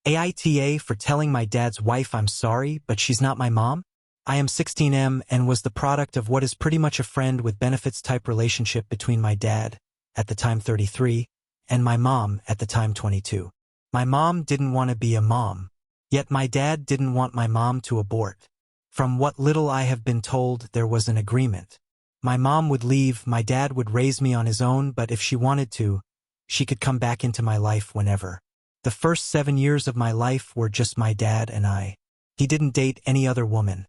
AITA for telling my dad's wife I'm sorry, but she's not my mom? I am 16M and was the product of what is pretty much a friend with benefits type relationship between my dad, at the time 33, and my mom, at the time 22. My mom didn't want to be a mom, yet my dad didn't want my mom to abort. From what little I have been told, there was an agreement. My mom would leave, my dad would raise me on his own, but if she wanted to, she could come back into my life whenever. The first 7 years of my life were just my dad and I. He didn't date any other woman.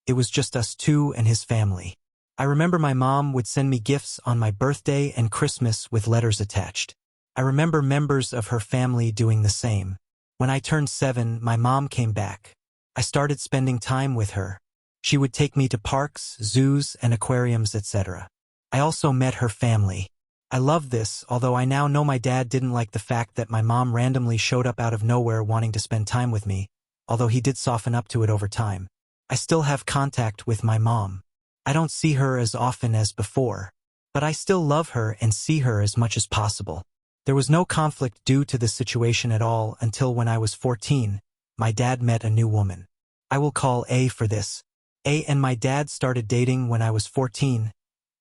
It was just us two and his family. I remember my mom would send me gifts on my birthday and Christmas with letters attached. I remember members of her family doing the same. When I turned 7, my mom came back. I started spending time with her. She would take me to parks, zoos, and aquariums, etc. I also met her family. I love this, although I now know my dad didn't like the fact that my mom randomly showed up out of nowhere wanting to spend time with me, although he did soften up to it over time. I still have contact with my mom. I don't see her as often as before, but I still love her and see her as much as possible. There was no conflict due to this situation at all until when I was 14, my dad met a new woman. I will call A for this. A and my dad started dating when I was 14,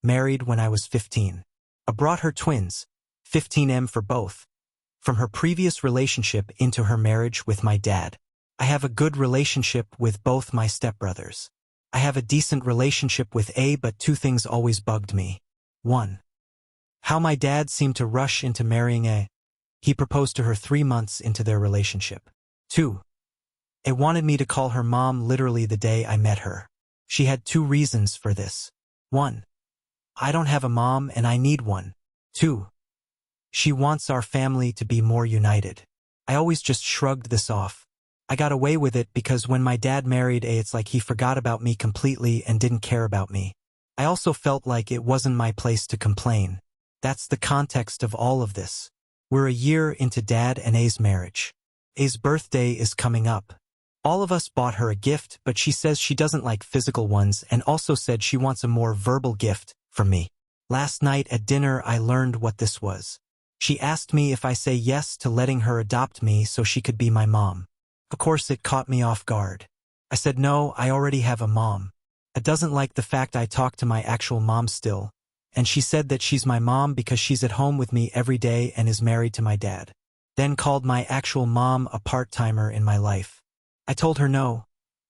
married when I was 15. I brought her twins, 15M for both, from her previous relationship into her marriage with my dad. I have a good relationship with both my stepbrothers. I have a decent relationship with A, but two things always bugged me. 1. How my dad seemed to rush into marrying A. He proposed to her 3 months into their relationship. 2. A wanted me to call her mom literally the day I met her. She had 2 reasons for this. 1. I don't have a mom and I need one. 2. She wants our family to be more united. I always just shrugged this off. I got away with it because when my dad married A, it's like he forgot about me completely and didn't care about me. I also felt like it wasn't my place to complain. That's the context of all of this. We're a year into Dad and A's marriage. A's birthday is coming up. All of us bought her a gift, but she says she doesn't like physical ones and also said she wants a more verbal gift from me. Last night at dinner I learned what this was. She asked me if I say yes to letting her adopt me so she could be my mom. Of course it caught me off guard. I said no, I already have a mom. I doesn't like the fact I talk to my actual mom still, and she said that she's my mom because she's at home with me every day and is married to my dad. Then called my actual mom a part-timer in my life. I told her no.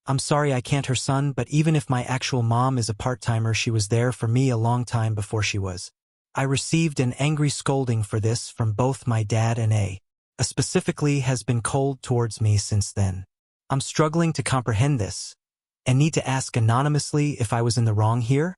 I'm sorry I can't her son, but even if my actual mom is a part-timer, she was there for me a long time before she was. I received an angry scolding for this from both my dad and A. Specifically has been cold towards me since then. I'm struggling to comprehend this, and need to ask anonymously if I was in the wrong here.